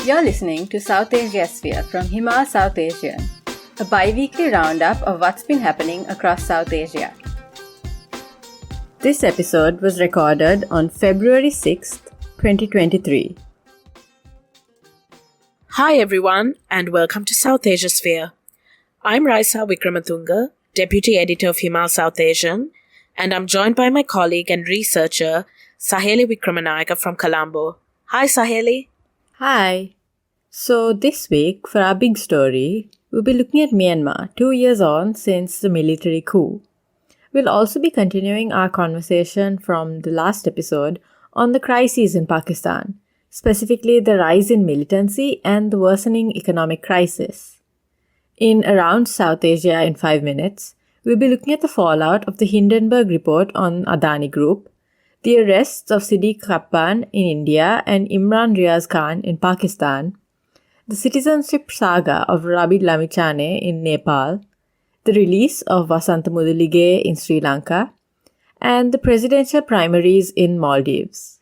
You're listening to Southasiasphere from South Asian, a bi-weekly roundup of what's been happening across South Asia. This episode was recorded on February 6th, 2023. Hi everyone and welcome to Southasiasphere. I'm Raisa Vikramatunga, Deputy Editor of South Asian, and I'm joined by my colleague and researcher Saheli Vikramanayaka from Colombo. Hi Saheli. Hi. So this week, for our big story, we'll be looking at Myanmar, 2 years on since the military coup. We'll also be continuing our conversation from the last episode on the crises in Pakistan, specifically the rise in militancy and the worsening economic crisis. In Around Southasia in 5 minutes, we'll be looking at the fallout of the Hindenburg report on Adani Group, the arrests of Siddique Kappan in India and Imran Riaz Khan in Pakistan, the citizenship saga of Rabi Lamichchane in Nepal, the release of Wasantha Mudalige in Sri Lanka, and the presidential primaries in Maldives.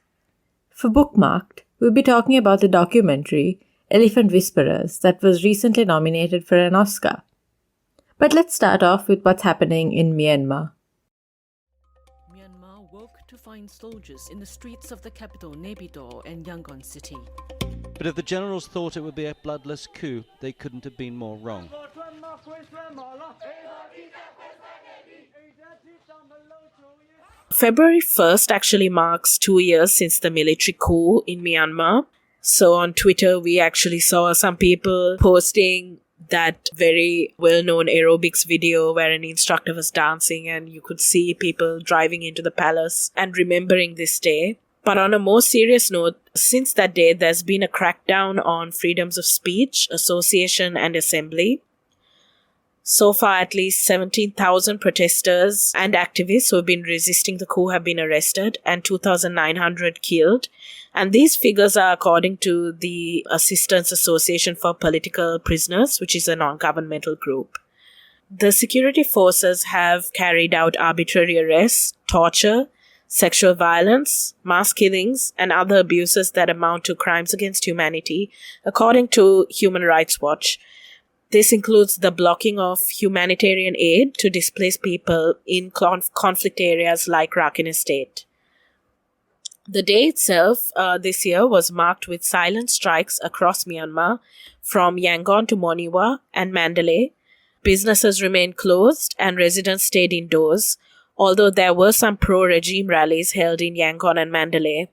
For Bookmarked, we'll be talking about the documentary Elephant Whisperers that was recently nominated for an Oscar. But let's start off with what's happening in Myanmar. Myanmar woke to find soldiers in the streets of the capital Naypyidaw and Yangon city. But if the generals thought it would be a bloodless coup, they couldn't have been more wrong. February 1st actually marks 2 years since the military coup in Myanmar. So on Twitter, we actually saw some people posting that very well-known aerobics video where an instructor was dancing and you could see people driving into the palace and remembering this day. But on a more serious note, since that day, there's been a crackdown on freedoms of speech, association, and assembly. So far, at least 17,000 protesters and activists who have been resisting the coup have been arrested and 2,900 killed. And these figures are according to the Assistance Association for Political Prisoners, which is a non-governmental group. The security forces have carried out arbitrary arrests, torture, sexual violence, mass killings, and other abuses that amount to crimes against humanity, according to Human Rights Watch. This includes the blocking of humanitarian aid to displaced people in conflict areas like Rakhine State. The day itself this year was marked with silent strikes across Myanmar, from Yangon to Moniwa and Mandalay. Businesses remained closed and residents stayed indoors, although there were some pro-regime rallies held in Yangon and Mandalay.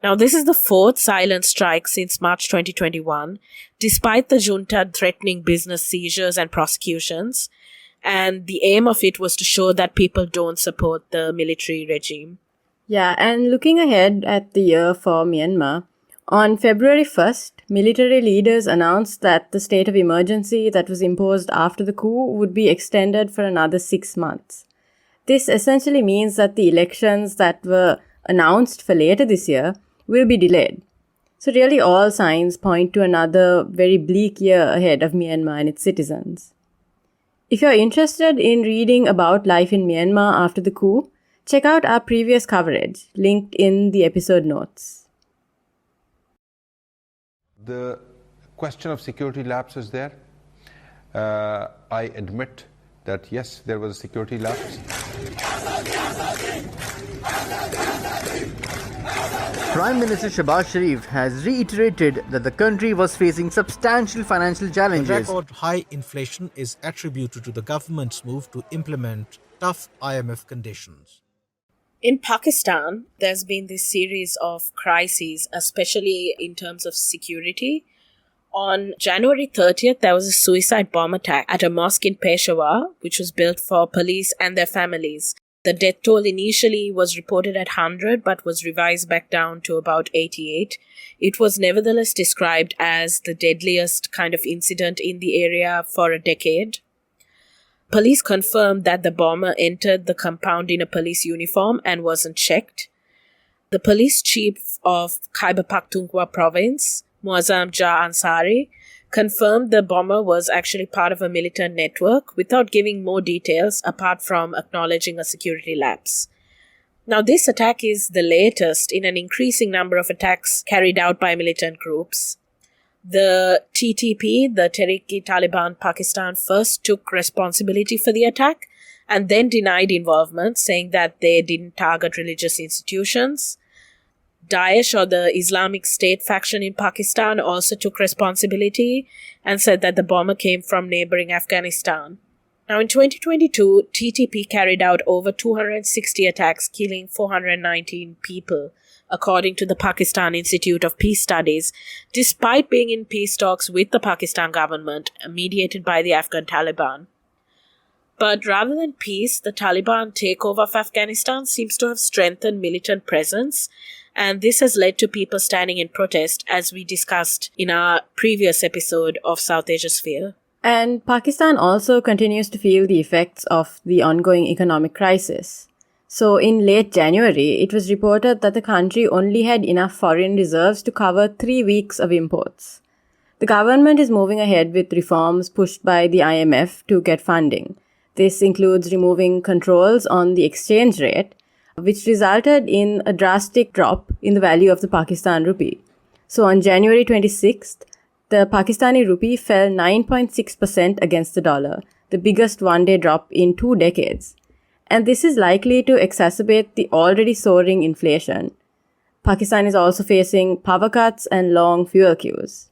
Now, this is the fourth silent strike since March 2021, despite the junta threatening business seizures and prosecutions, and the aim of it was to show that people don't support the military regime. Yeah, and looking ahead at the year for Myanmar, on February 1st, military leaders announced that the state of emergency that was imposed after the coup would be extended for another 6 months. This essentially means that the elections that were announced for later this year will be delayed. So really all signs point to another very bleak year ahead of Myanmar and its citizens. If you're interested in reading about life in Myanmar after the coup, check out our previous coverage, linked in the episode notes. The question of security lapse is there. I admit that yes, there was a security lapse. Prime Minister Shehbaz Sharif has reiterated that the country was facing substantial financial challenges. The record high inflation is attributed to the government's move to implement tough IMF conditions. In Pakistan, there's been this series of crises, especially in terms of security. On January 30th, there was a suicide bomb attack at a mosque in Peshawar, which was built for police and their families. The death toll initially was reported at 100, but was revised back down to about 88. It was nevertheless described as the deadliest kind of incident in the area for a decade. Police confirmed that the bomber entered the compound in a police uniform and wasn't checked. The police chief of Khyber Pakhtunkhwa province, Muazzam Jah Ansari, confirmed the bomber was actually part of a militant network without giving more details apart from acknowledging a security lapse. Now, this attack is the latest in an increasing number of attacks carried out by militant groups. The TTP, the Tehrik-i-Taliban Pakistan, first took responsibility for the attack and then denied involvement, saying that they didn't target religious institutions. Daesh, or the Islamic State faction in Pakistan, also took responsibility and said that the bomber came from neighboring Afghanistan. Now, in 2022, TTP carried out over 260 attacks, killing 419 people, according to the Pakistan Institute of Peace Studies, despite being in peace talks with the Pakistan government, mediated by the Afghan Taliban. But rather than peace, the Taliban takeover of Afghanistan seems to have strengthened militant presence, and this has led to people standing in protest, as we discussed in our previous episode of Southasiasphere. And Pakistan also continues to feel the effects of the ongoing economic crisis. So in late January, it was reported that the country only had enough foreign reserves to cover 3 weeks of imports. The government is moving ahead with reforms pushed by the IMF to get funding. This includes removing controls on the exchange rate, which resulted in a drastic drop in the value of the Pakistan rupee. So on January 26th, the Pakistani rupee fell 9.6% against the dollar, the biggest one-day drop in 2 decades. And this is likely to exacerbate the already soaring inflation. Pakistan is also facing power cuts and long fuel queues.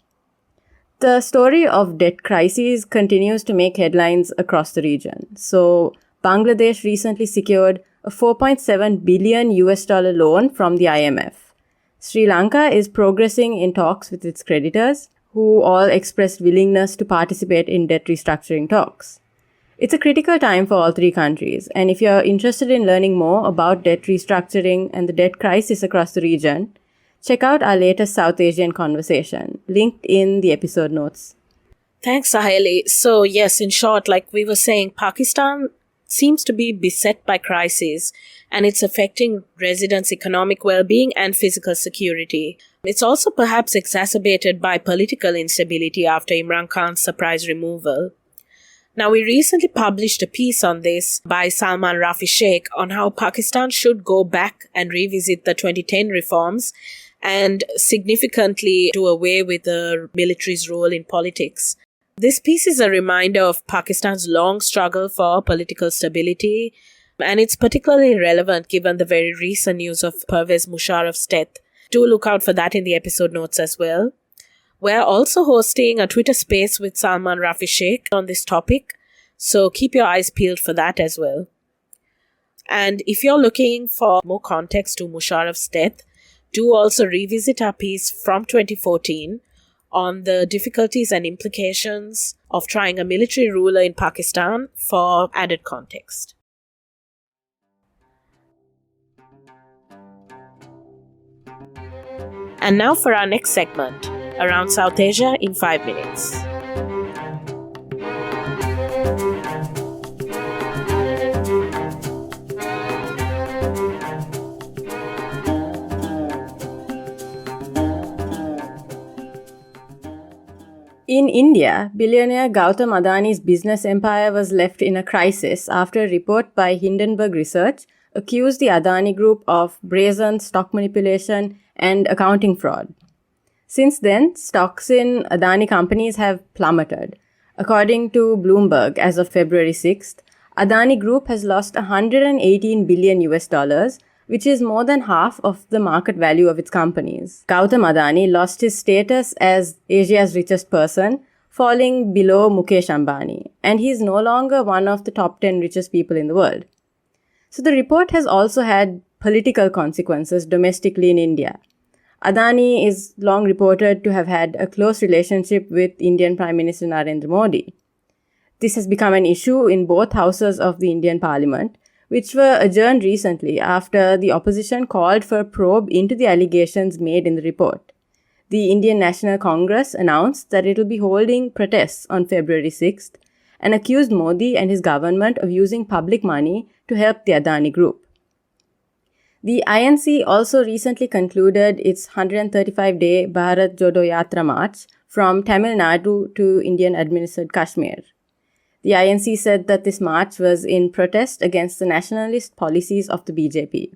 The story of debt crises continues to make headlines across the region. So, Bangladesh recently secured a $4.7 billion loan from the IMF. Sri Lanka is progressing in talks with its creditors, who all expressed willingness to participate in debt restructuring talks. It's a critical time for all 3 countries, and if you're interested in learning more about debt restructuring and the debt crisis across the region, check out our latest South Asian conversation, linked in the episode notes. Thanks, Saheli. So yes, in short, like we were saying, Pakistan seems to be beset by crises, and it's affecting residents' economic well-being and physical security. It's also perhaps exacerbated by political instability after Imran Khan's surprise removal. Now, we recently published a piece on this by Salman Rafi Sheikh on how Pakistan should go back and revisit the 2010 reforms and significantly do away with the military's role in politics. This piece is a reminder of Pakistan's long struggle for political stability, and it's particularly relevant given the very recent news of Pervez Musharraf's death. Do look out for that in the episode notes as well. We're also hosting a Twitter space with Salman Rafi Sheikh on this topic, so keep your eyes peeled for that as well. And if you're looking for more context to Musharraf's death, do also revisit our piece from 2014 on the difficulties and implications of trying a military ruler in Pakistan for added context. And now for our next segment, Around South Asia in 5 minutes. In India, billionaire Gautam Adani's business empire was left in a crisis after a report by Hindenburg Research accused the Adani Group of brazen stock manipulation and accounting fraud. Since then, stocks in Adani companies have plummeted. According to Bloomberg, as of February 6th, Adani Group has lost $118 billion, which is more than half of the market value of its companies. Gautam Adani lost his status as Asia's richest person, falling below Mukesh Ambani, and he is no longer one of the top 10 richest people in the world. So the report has also had political consequences domestically in India. Adani is long reported to have had a close relationship with Indian Prime Minister Narendra Modi. This has become an issue in both houses of the Indian Parliament, which were adjourned recently after the opposition called for a probe into the allegations made in the report. The Indian National Congress announced that it will be holding protests on February 6th and accused Modi and his government of using public money to help the Adani Group. The INC also recently concluded its 135-day Bharat Jodo Yatra march from Tamil Nadu to Indian-administered Kashmir. The INC said that this march was in protest against the nationalist policies of the BJP.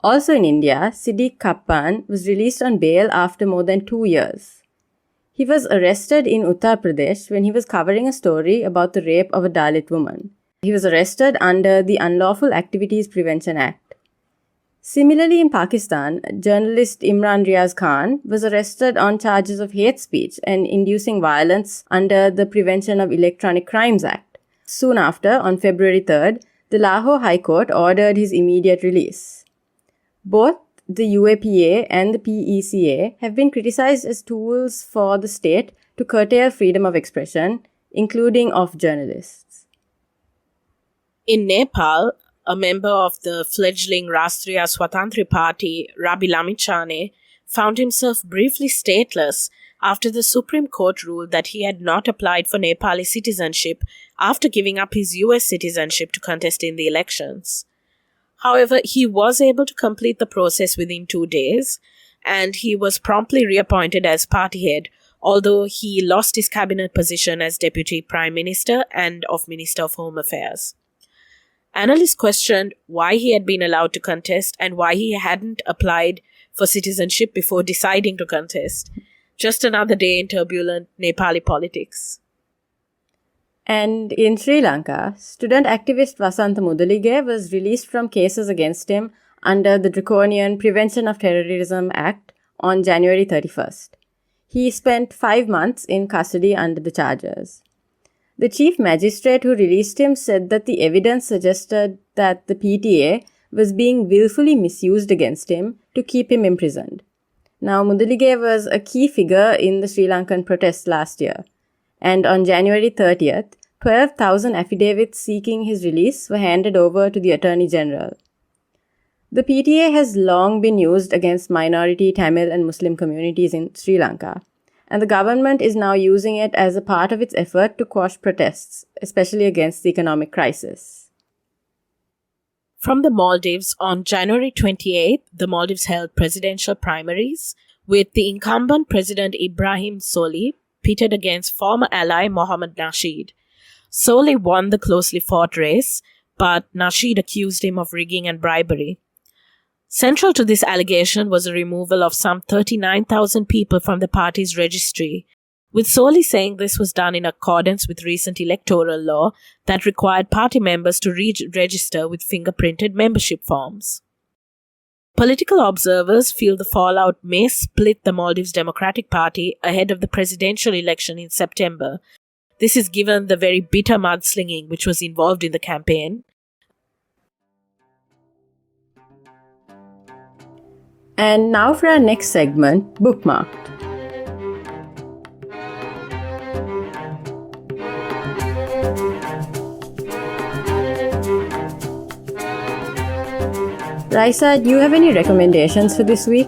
Also in India, Siddique Kappan was released on bail after more than 2 years. He was arrested in Uttar Pradesh when he was covering a story about the rape of a Dalit woman. He was arrested under the Unlawful Activities Prevention Act. Similarly, in Pakistan, journalist Imran Riaz Khan was arrested on charges of hate speech and inducing violence under the Prevention of Electronic Crimes Act. Soon after, on February 3rd, the Lahore High Court ordered his immediate release. Both the UAPA and the PECA have been criticized as tools for the state to curtail freedom of expression, including of journalists. In Nepal, a member of the fledgling Rashtriya Swatantra Party, Rabi Lamichchane, found himself briefly stateless after the Supreme Court ruled that he had not applied for Nepali citizenship after giving up his US citizenship to contest in the elections. However, he was able to complete the process within 2 days, and he was promptly reappointed as party head, although he lost his cabinet position as Deputy Prime Minister and of Minister of Home Affairs. Analysts questioned why he had been allowed to contest and why he hadn't applied for citizenship before deciding to contest. Just another day in turbulent Nepali politics. And in Sri Lanka, student activist Wasantha Mudalige was released from cases against him under the draconian Prevention of Terrorism Act on January 31st. He spent 5 months in custody under the charges. The chief magistrate who released him said that the evidence suggested that the PTA was being willfully misused against him to keep him imprisoned. Now, Mudalige was a key figure in the Sri Lankan protests last year, and on January 30th, 12,000 affidavits seeking his release were handed over to the Attorney General. The PTA has long been used against minority Tamil and Muslim communities in Sri Lanka, and the government is now using it as a part of its effort to quash protests, especially against the economic crisis. From the Maldives, on January 28th, the Maldives held presidential primaries, with the incumbent President Ibrahim Soli pitted against former ally Mohammad Nasheed. Soli won the closely fought race, but Nasheed accused him of rigging and bribery. Central to this allegation was a removal of some 39,000 people from the party's registry, with Soli saying this was done in accordance with recent electoral law that required party members to register with fingerprinted membership forms. Political observers feel the fallout may split the Maldives Democratic Party ahead of the presidential election in September. This is given the very bitter mudslinging which was involved in the campaign. And now for our next segment, Bookmarked. Raisa, do you have any recommendations for this week?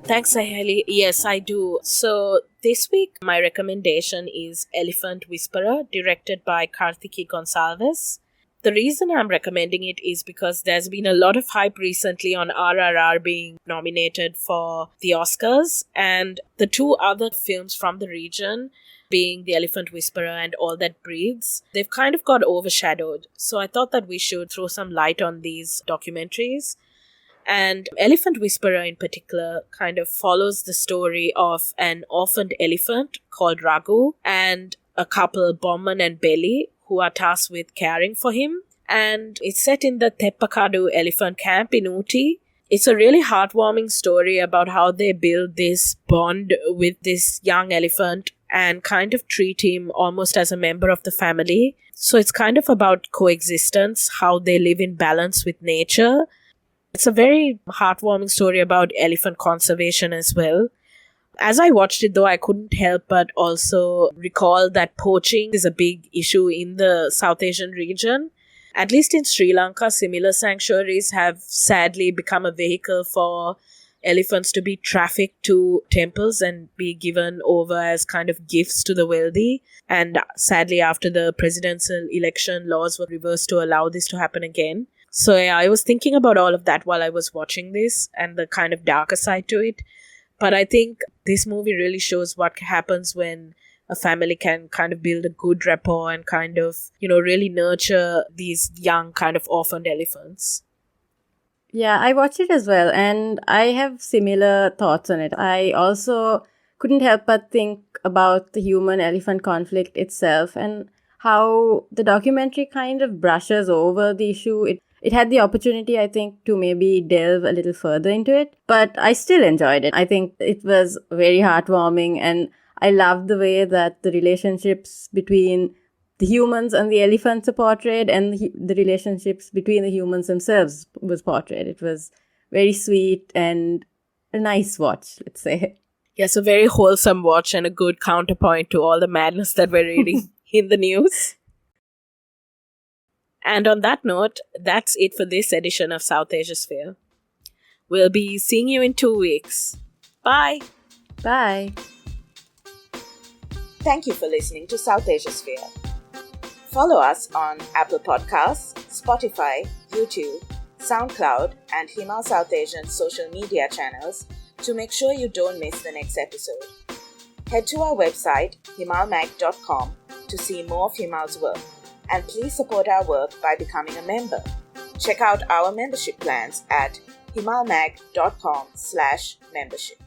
Thanks, Saheli. Yes, I do. So this week, my recommendation is Elephant Whisperer, directed by Karthiki Gonsalves. The reason I'm recommending it is because there's been a lot of hype recently on RRR being nominated for the Oscars, and the two other films from the region, being The Elephant Whisperer and All That Breathes, they've kind of got overshadowed. So I thought that we should throw some light on these documentaries. And Elephant Whisperer in particular kind of follows the story of an orphaned elephant called Raghu and a couple, Bomman and Belly, who are tasked with caring for him. And it's set in the Teppakadu elephant camp in Ooty. It's a really heartwarming story about how they build this bond with this young elephant and kind of treat him almost as a member of the family. So it's kind of about coexistence, how they live in balance with nature. It's a very heartwarming story about elephant conservation as well. As I watched it, though, I couldn't help but also recall that poaching is a big issue in the South Asian region. At least in Sri Lanka, similar sanctuaries have sadly become a vehicle for elephants to be trafficked to temples and be given over as kind of gifts to the wealthy. And sadly, after the presidential election, laws were reversed to allow this to happen again. So yeah, I was thinking about all of that while I was watching this and the kind of darker side to it. But I think this movie really shows what happens when a family can kind of build a good rapport and kind of, really nurture these young kind of orphaned elephants. Yeah, I watched it as well, and I have similar thoughts on it. I also couldn't help but think about the human-elephant conflict itself and how the documentary kind of brushes over the issue. It had the opportunity, I think, to maybe delve a little further into it, but I still enjoyed it. I think it was very heartwarming, and I loved the way that the relationships between the humans and the elephants are portrayed, and the relationships between the humans themselves was portrayed. It was very sweet and a nice watch, let's say. Yes, a very wholesome watch and a good counterpoint to all the madness that we're reading in the news. And on that note, that's it for this edition of Southasiasphere. We'll be seeing you in 2 weeks. Bye! Bye! Thank you for listening to Southasiasphere. Follow us on Apple Podcasts, Spotify, YouTube, SoundCloud, and Himal South Asian social media channels to make sure you don't miss the next episode. Head to our website, himalmag.com, to see more of Himal's work. And please support our work by becoming a member. Check out our membership plans at himalmag.com/membership.